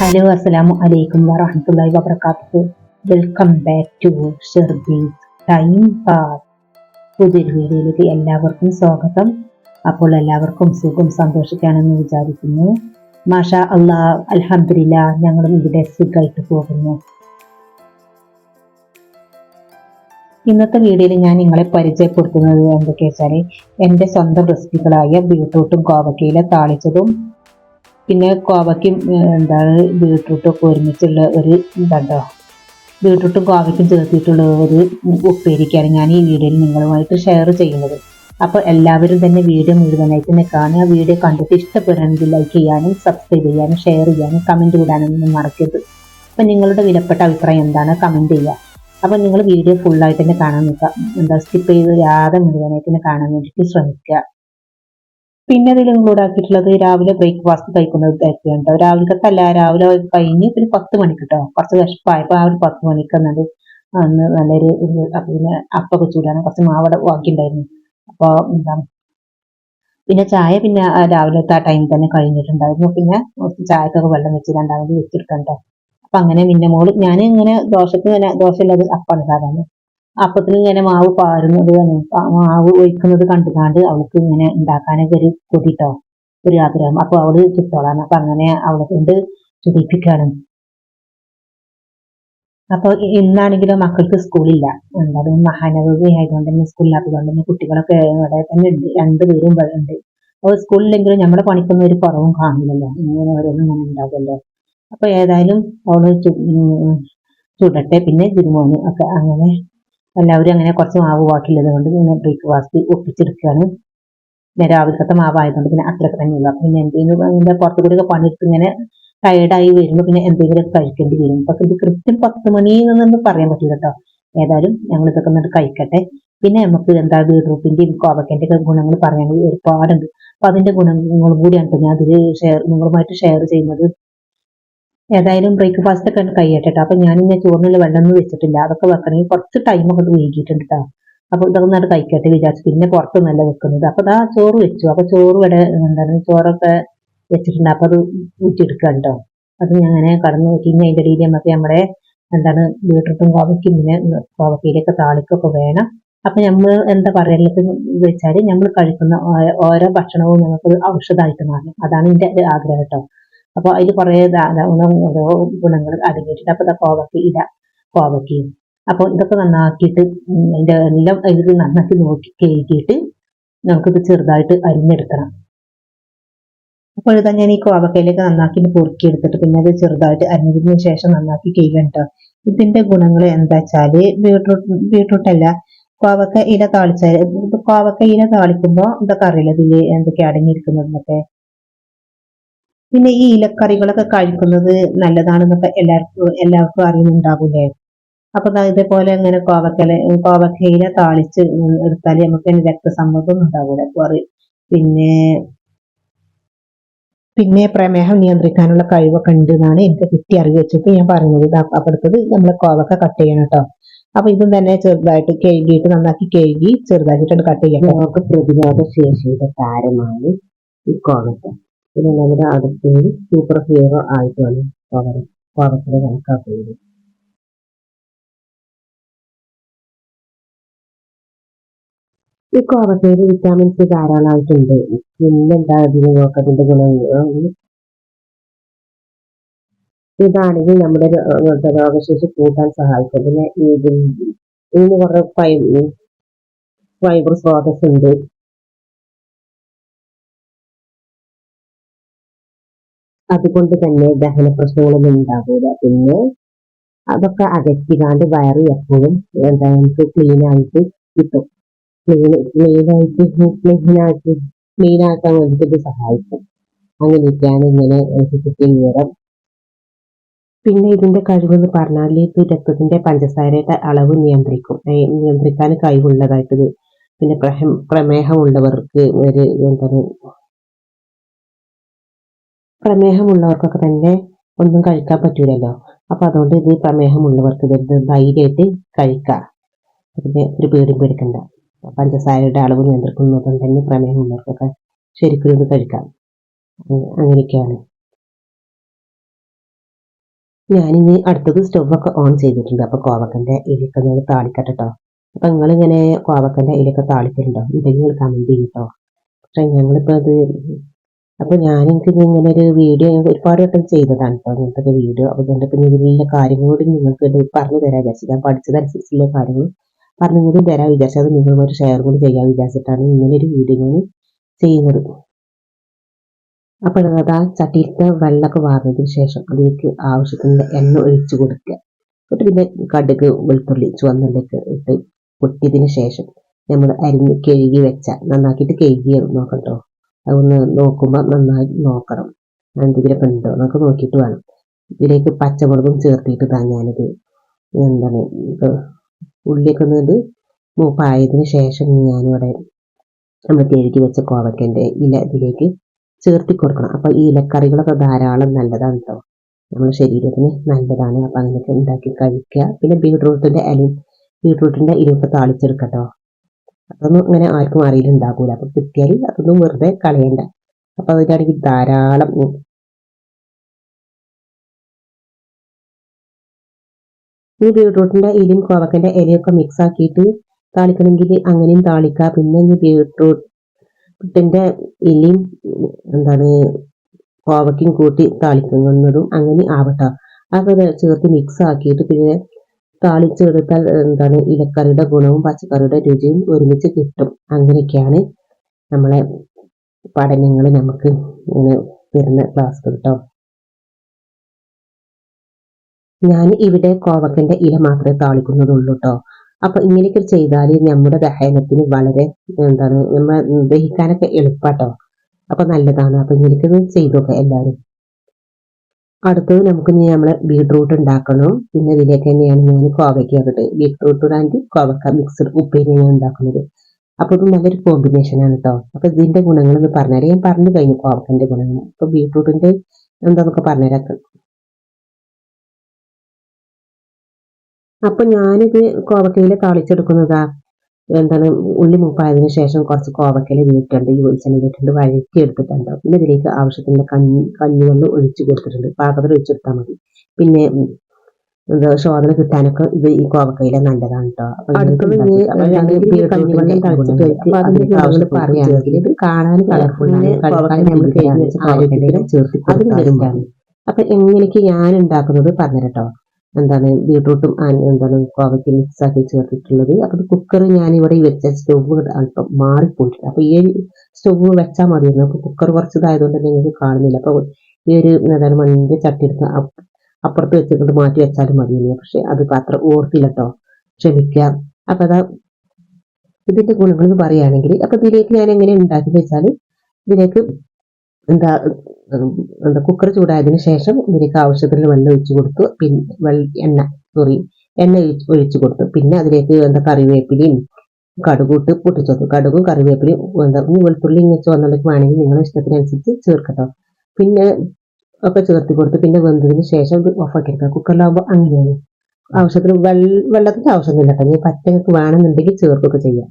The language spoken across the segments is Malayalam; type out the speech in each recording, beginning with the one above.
ഹലോ അസ്സലാമു അലൈക്കും വറഹ്മത്തുള്ളാഹി വബറകാതുഹു. Welcome back to Sherbee's time pass. പുതിയൊരു വീഡിയോയിലേക്ക് എല്ലാവർക്കും സ്വാഗതം. അപ്പോൾ എല്ലാവർക്കും സുഖം സന്തോഷിക്കാനെന്ന് വിചാരിക്കുന്നു. മാഷാ അല്ലാഹ്, അൽഹംദുലില്ലാഹ്, ഞങ്ങളും ഇവിടെ സുഖമായിട്ട് പോകുന്നു. ഇന്നത്തെ വീഡിയോയിൽ ഞാൻ നിങ്ങളെ പരിചയപ്പെടുത്തുന്നത് എന്തൊക്കെയാ വെച്ചാൽ എൻ്റെ സ്വന്തം റെസിപ്പികളായ ബീട്രൂട്ടും കോവക്കയില താളിച്ചതും പിന്നെ കോവയ്ക്കും ബീട്രൂട്ടൊക്കെ ഒരുമിച്ചുള്ള ഒരു ബീട്രൂട്ടും കോവയ്ക്കും ചേർത്തിട്ടുള്ള ഒരു ഉപ്പേരിക്കാണ് ഞാൻ ഈ വീഡിയോയിൽ നിങ്ങളുമായിട്ട് ഷെയർ ചെയ്യുന്നത്. അപ്പോൾ എല്ലാവരും തന്നെ വീഡിയോ മുഴുവനായിട്ട് തന്നെ കാണുക. വീഡിയോ കണ്ടിട്ട് ഇഷ്ടപ്പെടുകയാണെങ്കിൽ ലൈക്ക് ചെയ്യാനും സബ്സ്ക്രൈബ് ചെയ്യാനും ഷെയർ ചെയ്യാനും കമൻറ്റ് ഇടാനൊന്നും മറക്കരുത്. അപ്പം നിങ്ങളുടെ വിലപ്പെട്ട അഭിപ്രായം എന്താണ് കമൻറ്റ് ചെയ്യുക. അപ്പം നിങ്ങൾ വീഡിയോ ഫുള്ളായിട്ട് തന്നെ കാണാൻ നിൽക്കുക, സ്കിപ്പ് ചെയ്ത് യാതെ മുഴുവനായിട്ട് തന്നെ കാണാൻ വേണ്ടിയിട്ട് ശ്രമിക്കുക. പിന്നെ അതിൽ ഇൻക്ലൂഡ് ആക്കിയിട്ടുള്ളത് രാവിലെ ബ്രേക്ക്ഫാസ്റ്റ് കഴിക്കുന്നത് കേട്ടോ. രാവിലെ കഴിഞ്ഞ് പിന്നെ 10 മണിക്ക് കേട്ടോ, കുറച്ച് വിശപ്പായപ്പോൾ ആ ഒരു 10 മണിക്ക് അന്ന് നല്ലൊരു പിന്നെ അപ്പൊക്കെ ചൂടാണ്, കുറച്ച് മാവട ബാക്കിയുണ്ടായിരുന്നു. അപ്പോൾ പിന്നെ ചായ പിന്നെ രാവിലത്തെ ആ ടൈം തന്നെ കഴിഞ്ഞിട്ടുണ്ടായിരുന്നു. പിന്നെ ചായക്കൊക്കെ വെള്ളം വെച്ച് രണ്ടാമത് വെച്ചെടുക്കണ്ടോ. അപ്പൊ അങ്ങനെ പിന്നെ ഞാൻ ഇങ്ങനെ ദോശയുള്ളത് അപ്പാണ് സാധാരണ. അപ്പത്തിന് ഇങ്ങനെ മാവ് പാരുന്നത് മാവ് ഒഴിക്കുന്നത് കണ്ടുകാണ്ട് അവൾക്ക് ഇങ്ങനെ ഉണ്ടാക്കാനൊക്കെ ഒരു കൊതിട്ടോ, ഒരു ആഗ്രഹം. അപ്പൊ അവള് ചുട്ടോളാണ്. അപ്പൊ അങ്ങനെ അവളെ കൊണ്ട് ചുടിപ്പിക്കാണ്. അപ്പൊ ഇന്നാണെങ്കിലും മക്കൾക്ക് സ്കൂളില്ല, മഹാനവമി ആയതുകൊണ്ട് തന്നെ സ്കൂളില്ലാത്തതുകൊണ്ട് തന്നെ കുട്ടികളൊക്കെ ഇവിടെ തന്നെ ഉണ്ട്, 2 പേരും ഇവിടെ ഉണ്ട്. അപ്പോൾ സ്കൂളിലെങ്കിലും നമ്മുടെ പണിക്കൊന്നും ഒരു കുറവും കാണില്ലല്ലോ, ഇങ്ങനെ ഓരോന്നും ഇങ്ങനെ ഉണ്ടാകുമല്ലോ. അപ്പൊ ഏതായാലും അവള് ചുടട്ടെ. പിന്നെ ഗുരുമോന് ഒക്കെ അങ്ങനെ എല്ലാവരും അങ്ങനെ കുറച്ച് മാവ് ബാക്കിയുള്ളത് കൊണ്ട് പിന്നെ ബ്രേക്ക്ഫാസ്റ്റ് ഒപ്പിച്ചെടുക്കുകയാണ്. പിന്നെ രാവിലത്തെ മാവായതുകൊണ്ട് പിന്നെ അത്രയൊക്കെ തന്നെയുള്ളൂ. അപ്പം പിന്നെ എന്തെങ്കിലും അതിൻ്റെ പുറത്തു കൂടി ഒക്കെ പണിയെടുത്ത് ഇങ്ങനെ ടയർഡായി വരുമ്പോൾ പിന്നെ എന്തെങ്കിലുമൊക്കെ കഴിക്കേണ്ടി വരും. പക്ഷെ ഇത് കൃത്യം 10 മണി എന്നൊന്നും പറയാൻ പറ്റില്ല കേട്ടോ. ഏതായാലും ഞങ്ങൾ ഇതൊക്കെ എന്നിട്ട് കഴിക്കട്ടെ. പിന്നെ നമുക്ക് ബീട്രൂട്ടിൻ്റെയും കോവക്കൻ്റെ ഒക്കെ ഗുണങ്ങൾ പറയാൻ ഒരുപാടുണ്ട്. അപ്പം അതിൻ്റെ ഗുണങ്ങളും കൂടിയാണ് ഞാൻ അതിൽ നിങ്ങളുമായിട്ട് ഷെയർ ചെയ്യുന്നത്. ഏതായാലും ബ്രേക്ക്ഫാസ്റ്റ് ഒക്കെ കഴിയട്ടെ. അപ്പൊ ഞാൻ ഇങ്ങനെ ചോറിനുള്ള വെള്ളമൊന്നും വെച്ചിട്ടില്ല, അതൊക്കെ വെക്കണമെങ്കിൽ കുറച്ച് ടൈമൊക്കെ വൈകിയിട്ടുണ്ട് കേട്ടോ. അപ്പൊ ഇതൊക്കെ നട്ട് കഴിക്കട്ടെ വിചാരിച്ചു. പിന്നെ പുറത്തൊന്നല്ല വെക്കുന്നത്. അപ്പൊ ആ ചോറ് വെച്ചു. അപ്പൊ ചോറ് ഇവിടെ ചോറൊക്കെ വെച്ചിട്ടുണ്ട്. അപ്പൊ അത് ഊറ്റിയെടുക്കുക കേട്ടോ. അത് ഞാൻ അങ്ങനെ കടന്നു നോക്കി. ഇനി അതിൻ്റെ ഇടയിൽ നമുക്ക് നമ്മുടെ ബീട്രൂട്ടും കോവയ്ക്കും പിന്നെ കോവക്കയിലൊക്കെ താളിക്കൊക്കെ വേണം. അപ്പൊ നമ്മൾ എന്താ പറയുന്നത് വെച്ചാല് നമ്മൾ കഴിക്കുന്ന ഓരോ ഭക്ഷണവും നമുക്ക് ഔഷധമായിട്ട് മാറും. അതാണ് എൻ്റെ ആഗ്രഹം കേട്ടോ. അപ്പോൾ അതിൽ കുറേ ഓരോ ഗുണങ്ങൾ അടങ്ങിയിട്ടുണ്ട്. അപ്പോൾ കോവക്കയും അപ്പോൾ ഇതൊക്കെ നന്നാക്കിയിട്ട് അതിൻ്റെ എല്ലാം ഇത് നന്നാക്കി നോക്കി കഴുകിയിട്ട് നമുക്കിത് ചെറുതായിട്ട് അരിഞ്ഞെടുക്കണം. അപ്പോൾ ഇതാ ഞാൻ ഈ കോവക്കയിലേക്ക് നന്നാക്കി പൊറുക്കിയെടുത്തിട്ട് പിന്നെ അത് ചെറുതായിട്ട് അരിഞ്ഞതിന് ശേഷം നന്നാക്കി കഴുകണ്ട. ഇതിന്റെ ഗുണങ്ങൾ എന്താ വെച്ചാല് ബീട്രൂട്ടല്ല, കോവക്ക ഇല താളിക്കുമ്പോൾ ഇതൊക്കെ അറിയില്ല ഇതിൽ എന്തൊക്കെ അടങ്ങിയിരിക്കുന്നതെന്നൊക്കെ. പിന്നെ ഈ ഇലക്കറികളൊക്കെ കഴിക്കുന്നത് നല്ലതാണെന്നൊക്കെ എല്ലാവർക്കും അറിയുന്നുണ്ടാവൂലേ. അപ്പൊ ഇതേപോലെ ഇങ്ങനെ കോവക്കയില താളിച്ച് എടുത്താൽ നമുക്ക് രക്തസമ്മർദ്ദം ഉണ്ടാവൂല. പിന്നെ പിന്നെ പ്രമേഹം നിയന്ത്രിക്കാനുള്ള കഴിവൊക്കെ ഉണ്ട് എന്നാണ് എനിക്ക് കിട്ടിയ അറിവ് വെച്ചിട്ട് ഞാൻ പറയുന്നത്. അപ്പുറത്തത് നമ്മൾ കോവക്ക കട്ട് ചെയ്യണം കേട്ടോ. അപ്പൊ ഇതും തന്നെ ചെറുതായിട്ട് കഴുകിയിട്ട് നന്നാക്കി കഴുകി ചെറുതാക്കിയിട്ടാണ് കട്ട് ചെയ്യാം. നമുക്ക് പ്രതിരോധ ശേഷിയുടെ താരമാണ് ഈ കോവക്ക. പിന്നെ നമ്മുടെ അടുത്ത് സൂപ്പർ ഹീറോ ആയിട്ടാണ് കോവക്കയുടെ കണക്കാക്കുന്നത്. ഈ കോവക്കയിൽ വിറ്റാമിൻസ് ധാരാളമായിട്ടുണ്ട്. പിന്നെന്താ അതിന് നോക്കതിന്റെ ഗുണങ്ങൾ. ഇതാണെങ്കിൽ നമ്മുടെ രോഗശേഷി കൂട്ടാൻ സഹായിക്കും. പിന്നെ ഇതിന് കുറെ ഫൈബർ സ്രോതസ് ഉണ്ട്. അതുകൊണ്ട് തന്നെ ദഹന പ്രശ്നങ്ങളൊന്നും ഉണ്ടാകൂല. പിന്നെ അതൊക്കെ അകറ്റിക്കാണ്ട് വയറ് എപ്പോഴും നമുക്ക് ക്ലീനായിട്ട് കിട്ടും. ക്ലീനാക്കാൻ വേണ്ടിയിട്ട് ഇത് സഹായിക്കും. അങ്ങനെയൊക്കെയാണ് ഇങ്ങനെ നിറം. പിന്നെ ഇതിന്റെ കഴിവെന്ന് പറഞ്ഞാൽ ഇത് രക്തത്തിന്റെ പഞ്ചസാരയുടെ അളവ് നിയന്ത്രിക്കാൻ കഴിവുള്ളതായിട്ടത്. പിന്നെ പ്രമേഹമുള്ളവർക്ക് പ്രമേഹമുള്ളവർക്കൊക്കെ തന്നെ ഒന്നും കഴിക്കാൻ പറ്റൂലല്ലോ. അപ്പൊ അതുകൊണ്ട് ഇത് പ്രമേഹമുള്ളവർക്ക് ധൈര്യമായിട്ട് കഴിക്കാം. പിന്നെ ഒരു പേടിയും പേടിക്കണ്ട. പഞ്ചസാരയുടെ അളവ് നിയന്ത്രിക്കുന്നതുകൊണ്ട് തന്നെ പ്രമേഹമുള്ളവർക്കൊക്കെ ശരിക്കും ഇത് കഴിക്കാം. അങ്ങനെയൊക്കെയാണ്. ഞാനിനി അടുത്തത് സ്റ്റൗവൊക്കെ ഓൺ ചെയ്തിട്ടുണ്ട്. അപ്പോൾ കോവക്കൻ്റെ ഇലയൊക്കെ ഞാൻ താളിക്കട്ടെ കേട്ടോ. അപ്പം നിങ്ങളിങ്ങനെ കോവക്കൻ്റെ ഇലയൊക്കെ താളിക്കലുണ്ടോ? ഉണ്ടെങ്കിൽ നിങ്ങൾ കമൻറ്റ് ചെയ്യും കേട്ടോ. പക്ഷേ ഞങ്ങളിപ്പോൾ അത് അപ്പോൾ എനിക്ക് ഇങ്ങനെ ഒരു വീഡിയോ ഞാൻ ഒരുപാട് വട്ടം ചെയ്തതാണ് കേട്ടോ ഇങ്ങനത്തെ ഒരു വീഡിയോ. അപ്പോൾ ഇതിൻ്റെ പിന്നെ ഇതിലുള്ള കാര്യങ്ങൾ കൂടി നിങ്ങൾക്ക് പറഞ്ഞു തരാൻ വിചാരിച്ചു. ഞാൻ പഠിച്ചതനുസരിച്ചുള്ള കാര്യങ്ങൾ പറഞ്ഞു കൂടി തരാൻ വിചാരിച്ചു. അത് നിങ്ങളൊരു ഷെയർ കൂടി ചെയ്യാൻ വിചാരിച്ചിട്ടാണ് ഇങ്ങനെ ഒരു വീഡിയോ ഞാൻ ചെയ്യുന്നത്. അപ്പോൾ അതാ ചട്ടിയിലത്തെ വെള്ളമൊക്കെ വാർന്നതിന് ശേഷം അതിലേക്ക് ആവശ്യത്തിനുള്ള എണ്ണ ഒഴിച്ചു കൊടുക്കുക. എന്നിട്ട് പിന്നെ കടുക് വെളുത്തുള്ളി ചുവന്നുള്ളിയൊക്കെ ഇട്ട് പൊട്ടിയതിന് ശേഷം നമ്മൾ അരിഞ്ഞ് കഴുകി വെച്ച നന്നാക്കിയിട്ട് കഴുകി നോക്കണം കേട്ടോ. അതൊന്ന് നോക്കുമ്പോൾ നന്നായി നോക്കണം എന്തെങ്കിലുമൊക്കെ ഉണ്ടോ എന്നൊക്കെ നോക്കിയിട്ട് വേണം. ഇതിലേക്ക് പച്ചമുളകും ചേർത്തിട്ട് ഞാനിത് എന്താണ് ഉള്ളിയൊക്കെ ഒന്നത് മൂപ്പായതിന് ശേഷം ഞാനിവിടെ നമ്മൾ കഴുകി വെച്ച കോവക്കൻ്റെ ഇല ഇതിലേക്ക് ചേർത്തി കൊടുക്കണം. അപ്പോൾ ഈ ഇലക്കറികളൊക്കെ ധാരാളം നല്ലതാണ് കേട്ടോ, നമ്മുടെ ശരീരത്തിന് നല്ലതാണ്. അപ്പം അങ്ങനെയൊക്കെ ഉണ്ടാക്കി കഴിക്കുക. പിന്നെ ബീട്രൂട്ടിൻ്റെ ഇലയൊക്കെ താളിച്ചെടുക്കട്ടോ. അതൊന്നും അങ്ങനെ ആർക്കും അറിയില്ലുണ്ടാകൂല. അപ്പം കിട്ടിയാൽ അതൊന്നും വെറുതെ കളയണ്ട. അപ്പം അതിനാണെങ്കിൽ ധാരാളം ഈ ബീട്രൂട്ടിൻ്റെ ഇലയും കോവക്കൻ്റെ ഇലയൊക്കെ മിക്സ് ആക്കിയിട്ട് താളിക്കണമെങ്കിൽ അങ്ങനെയും താളിക്കുക. പിന്നെ ഈ ബീട്രൂട്ടിൻ്റെ ഇലയും എന്താണ് കോവയ്ക്കും കൂട്ടി താളിക്കുന്നതും അങ്ങനെ ആവട്ടോ. അതൊക്കെ ചേർത്ത് മിക്സ് ആക്കിയിട്ട് പിന്നെ താളിച്ചെടുത്താൽ എന്താണ് ഇലക്കറിയുടെ ഗുണവും പച്ചക്കറിയുടെ രുചിയും ഒരുമിച്ച് കിട്ടും. അങ്ങനെയൊക്കെയാണ് നമ്മളെ പഠനങ്ങൾ നമുക്ക് ഇങ്ങനെ വരുന്ന ക്ലാസ് കേട്ടോ. ഞാൻ ഇവിടെ കോവക്കൻ്റെ ഇല മാത്രമേ താളിക്കുന്നതുള്ളൂ കേട്ടോ. അപ്പൊ ഇങ്ങനെയൊക്കെ ചെയ്താൽ നമ്മുടെ ദഹനത്തിന് വളരെ എന്താണ് നമ്മൾ ദഹിക്കാനൊക്കെ എളുപ്പാട്ടോ. അപ്പൊ നല്ലതാണ്. അപ്പൊ ഇങ്ങനെയൊക്കെ ചെയ്തൊക്കെ എല്ലാവരും. അടുത്തത് നമുക്ക് നമ്മളെ ബീട്രൂട്ട് ഉണ്ടാക്കണം. പിന്നെ ഇതിലേക്ക് തന്നെയാണ് ഞാൻ കോവയ്ക്ക ഇട്ടിട്ട് ബീട്രൂട്ട് ആൻഡ് കോവക്ക മിക്സ്ഡ് ഉപ്പേരിയാണ് ഉണ്ടാക്കുന്നത്. അപ്പൊ ഇത് നല്ലൊരു കോമ്പിനേഷനാണ് കേട്ടോ. അപ്പൊ ഇതിന്റെ ഗുണങ്ങൾ എന്ന് പറഞ്ഞാൽ ഞാൻ പറഞ്ഞു കഴിഞ്ഞു കോവക്കന്റെ ഗുണങ്ങൾ. അപ്പൊ ബീട്രൂട്ടിന്റെ എന്താന്നൊക്കെ പറഞ്ഞുതരാം. അപ്പൊ ഞാനിത് കോവക്കയില താളിച്ചെടുക്കുന്നതാ എന്താണ് ഉള്ളി മൂപ്പായതിനു ശേഷം കുറച്ച് കോവക്കയില വീട്ടുണ്ട് ഈ വെളിച്ചെണ്ണ വീട്ടുണ്ട് വഴറ്റി എടുത്തിട്ടുണ്ട്. പിന്നെ ഇതിലേക്ക് ആവശ്യത്തിനുള്ള കഞ്ഞിവെള്ളം ഒഴിച്ചു കൊടുത്തിട്ടുണ്ട്. പാകത്തിൽ ഒഴിച്ചെടുത്താൽ മതി. പിന്നെ എന്താ ശോധന കിട്ടാനൊക്കെ ഇത് ഈ കോവക്കയില നല്ലതാണ് കേട്ടോ. അടുത്തത് കഞ്ഞിവെള്ളം തളിച്ചിട്ട് പറയുകയാണെങ്കിൽ ഇത് കാണാൻ കളർഫുള്ളാണ്. ചേർത്ത് കൊടുക്കാറുണ്ടാണ്. അപ്പൊ എങ്ങനെയൊക്കെ ഞാൻ ഉണ്ടാക്കുന്നത് പറഞ്ഞുതരട്ടോ. എന്താണ് ബീട്രൂട്ടും എന്താണ് കോവയ്ക്ക് മിക്സ് ആക്കി ചേർത്തിട്ടുള്ളത്. അപ്പോൾ കുക്കർ ഞാനിവിടെ വെച്ച സ്റ്റവ് അല്പം മാറിപ്പോയിട്ടുണ്ട്. അപ്പോൾ ഈ സ്റ്റവ് വെച്ചാൽ മതിയായിരുന്നു. അപ്പോൾ കുക്കർ കുറച്ചതായതുകൊണ്ട് നിങ്ങൾക്ക് കാണുന്നില്ല. അപ്പോൾ ഈ ഒരു എന്താണ് മണ്ണിൻ്റെ ചട്ടി എടുത്ത് അപ്പുറത്ത് വെച്ചിട്ട് മാറ്റി വെച്ചാലും മതിയല്ലോ. പക്ഷെ അത് പാത്രം ഓർത്തില്ല കേട്ടോ, ക്ഷമിക്കാം. അപ്പം അതാ ഇതിന്റെ ഗുണങ്ങൾ എന്ന് പറയുകയാണെങ്കിൽ അപ്പൊ ഇതിലേക്ക് ഞാൻ എങ്ങനെ ഉണ്ടാക്കി വെച്ചാൽ ഇതിലേക്ക് എന്താ കുക്കർ ചൂടായതിനു ശേഷം ഇതിലേക്ക് ആവശ്യത്തിന് വെള്ളം ഒഴിച്ചു കൊടുത്തു. പിന്നെ എണ്ണ ഒഴിച്ചു കൊടുത്തു. പിന്നെ അതിലേക്ക് കറിവേപ്പിലയും കടുകൂട്ട് പൊട്ടിച്ചോത്തു. കടുകും കറിവേപ്പിലയും വെളുത്തുള്ളി ഇങ്ങനെ ചുവന്നുള്ളിക്ക് വേണമെങ്കിൽ നിങ്ങളുടെ ഇഷ്ടത്തിനനുസരിച്ച് ചേർക്കട്ടോ. പിന്നെ ഒക്കെ ചേർത്തി കൊടുത്ത് പിന്നെ വെന്തതിന് ശേഷം ഇത് ഓഫാക്കി എടുക്കുക. കുക്കറിലാകുമ്പോൾ അങ്ങനെയാണ്. ആവശ്യത്തിന് വെള്ളത്തിന്റെ ആവശ്യമൊന്നുമില്ല കേട്ടോ. ഇനി പച്ചക്ക് വേണമെന്നുണ്ടെങ്കിൽ ചേർക്കൊക്കെ ചെയ്യാം.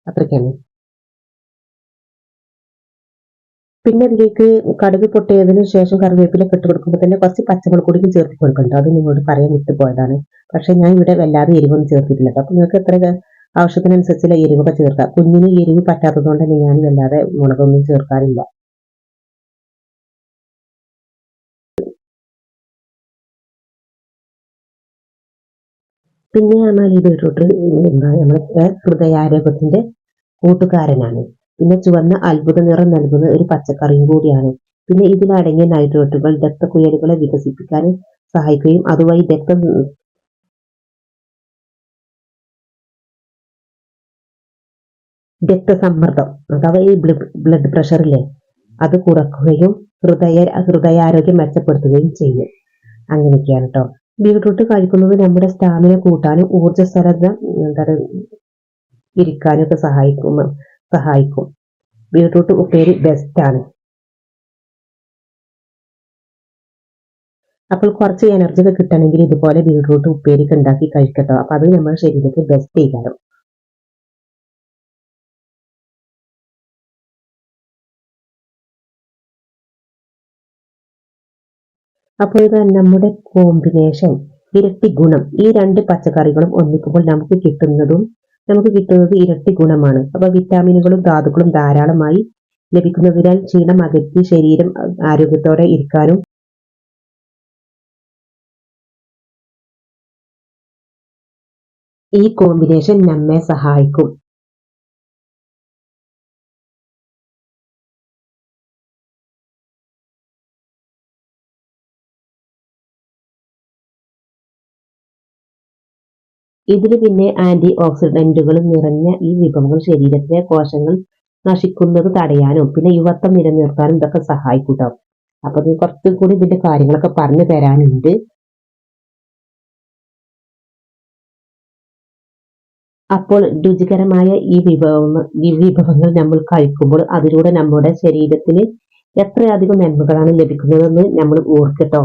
അത്രയ്ക്കാണ്. പിന്നെ അതിലേക്ക് കടുക് പൊട്ടിയതിനു ശേഷം കറിവേപ്പില ഇട്ട് കൊടുക്കുമ്പോൾ തന്നെ കുറച്ച് പച്ചമുളക് കൂടി ചേർത്ത് കൊടുക്കുന്നുണ്ട്. അത് നിങ്ങളോട് പറയാൻ വിട്ടുപോയതാണ്. പക്ഷെ ഞാൻ ഇവിടെ വല്ലാതെ എരിവൊന്നും ചേർത്തിട്ടില്ല. അപ്പൊ നിങ്ങൾക്ക് എത്ര ആവശ്യത്തിനനുസരിച്ചുള്ള എരിവൊക്കെ ചേർക്കാം. കുഞ്ഞിന് എരിവ് പറ്റാത്തത് കൊണ്ട് തന്നെ ഞാൻ വല്ലാതെ മുളകൊന്നും ചേർക്കാറില്ല. പിന്നെ പറഞ്ഞാൽ ഈ ബീട്രൂട്ട് നമ്മുടെ ഹൃദയാരോഗ്യത്തിന്റെ കൂട്ടുകാരനാണ്. പിന്നെ ചുവന്ന അത്ഭുത നിറം നൽകുന്ന ഒരു പച്ചക്കറിയും കൂടിയാണ്. പിന്നെ ഇതിലടങ്ങിയ നൈട്രേറ്റുകൾ രക്തക്കുഴലുകളെ വികസിപ്പിക്കാൻ സഹായിക്കുകയും അതുവഴി രക്തസമ്മർദ്ദം അഥവാ ഈ ബ്ലഡ് പ്രഷറില്ലേ അത് കുറക്കുകയും ഹൃദയാരോഗ്യം മെച്ചപ്പെടുത്തുകയും ചെയ്യും. അങ്ങനെയൊക്കെയാണ് കേട്ടോ. ബീട്രൂട്ട് കഴിക്കുന്നത് നമ്മുടെ സ്റ്റാമിന കൂട്ടാനും ഊർജ്ജസ്വലത ഇരിക്കാനും ഒക്കെ സഹായിക്കും. ബീട്രൂട്ട് ഉപ്പേരി ബെസ്റ്റ് ആണ്. അപ്പോൾ കുറച്ച് എനർജി ഒക്കെ കിട്ടണമെങ്കിൽ ഇതുപോലെ ബീട്രൂട്ട് ഉപ്പേരിക്ക് ഉണ്ടാക്കി കഴിക്കട്ടോ. അപ്പൊ അത് നമ്മുടെ ശരീരത്തിൽ ബെസ്റ്റ് ചെയ്യാറും. അപ്പോൾ ഇത് നമ്മുടെ കോമ്പിനേഷൻ ഇരട്ടി ഗുണം. ഈ രണ്ട് പച്ചക്കറികളും ഒന്നിക്കുമ്പോൾ നമുക്ക് കിട്ടുന്നത് ഇരട്ടി ഗുണമാണ്. അപ്പൊ വിറ്റാമിനുകളും ധാതുക്കളും ധാരാളമായി ലഭിക്കുന്നതിനാൽ ക്ഷീണം അകറ്റി ശരീരം ആരോഗ്യത്തോടെ ഇരിക്കാനും ഈ കോമ്പിനേഷൻ നമ്മെ സഹായിക്കും. ഇതിൽ പിന്നെ ആന്റി ഓക്സിഡന്റുകളും നിറഞ്ഞ ഈ വിഭവങ്ങൾ ശരീരത്തിലെ കോശങ്ങൾ നശിക്കുന്നത് തടയാനും പിന്നെ യുവത്വം നിലനിർത്താനും ഇതൊക്കെ സഹായിക്കും ട്ടോ. അപ്പൊ ഇത് കുറച്ചും കൂടി ഇതിന്റെ കാര്യങ്ങളൊക്കെ പറഞ്ഞു തരാനുണ്ട്. അപ്പോൾ രുചികരമായ ഈ വിഭവങ്ങൾ നമ്മൾ കഴിക്കുമ്പോൾ അതിലൂടെ നമ്മുടെ ശരീരത്തിന് എത്രയധികം നന്മകളാണ് ലഭിക്കുന്നതെന്ന് നമ്മൾ ഓർക്കട്ടോ.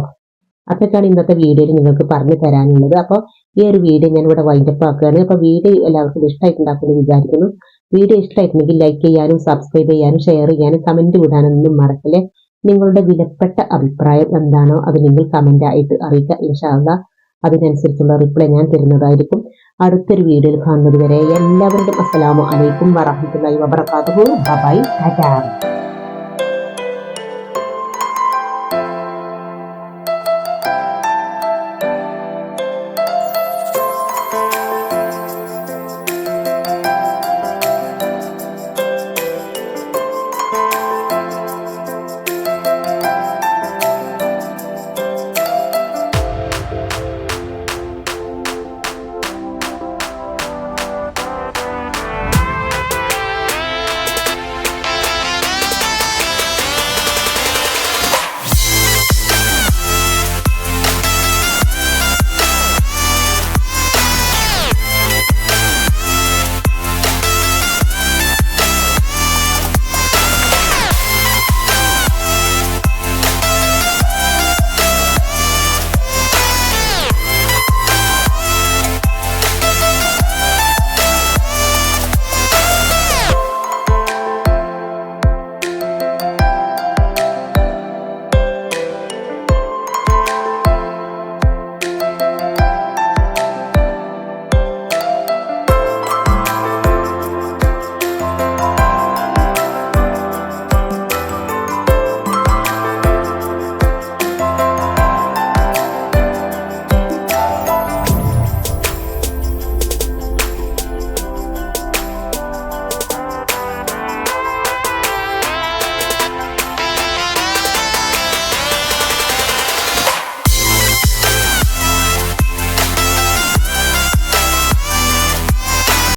അതൊക്കെയാണ് ഇന്നത്തെ വീഡിയോയിൽ നിങ്ങൾക്ക് പറഞ്ഞു തരാനുള്ളത്. അപ്പോൾ ഈ ഒരു വീഡിയോ ഞാൻ ഇവിടെ വൈൻഡപ്പ് ആക്കുകയാണ്. അപ്പോൾ വീഡിയോ എല്ലാവർക്കും ഇഷ്ടമായിട്ടുണ്ടാക്കുമെന്ന് വിചാരിക്കുന്നു. വീഡിയോ ഇഷ്ടമായിട്ടുണ്ടെങ്കിൽ ലൈക്ക് ചെയ്യാനും സബ്സ്ക്രൈബ് ചെയ്യാനും ഷെയർ ചെയ്യാനും കമന്റ് വിടാനൊന്നും മറക്കല്ലേ. നിങ്ങളുടെ വിലപ്പെട്ട അഭിപ്രായം എന്താണോ അത് നിങ്ങൾ കമന്റ് ആയിട്ട് അറിയിക്കുക. ഇൻഷാ അല്ലാഹ് അതിനനുസരിച്ചുള്ള റിപ്ലൈ ഞാൻ തരുന്നതായിരിക്കും. അടുത്തൊരു വീഡിയോയിൽ കാണുന്നത് വരെ എല്ലാവരുടെയും അസ്സലാമു അലൈക്കും വറഹ്മത്തുള്ളാഹി വബറകാതുഹു. ബൈ ടാറ്റാ.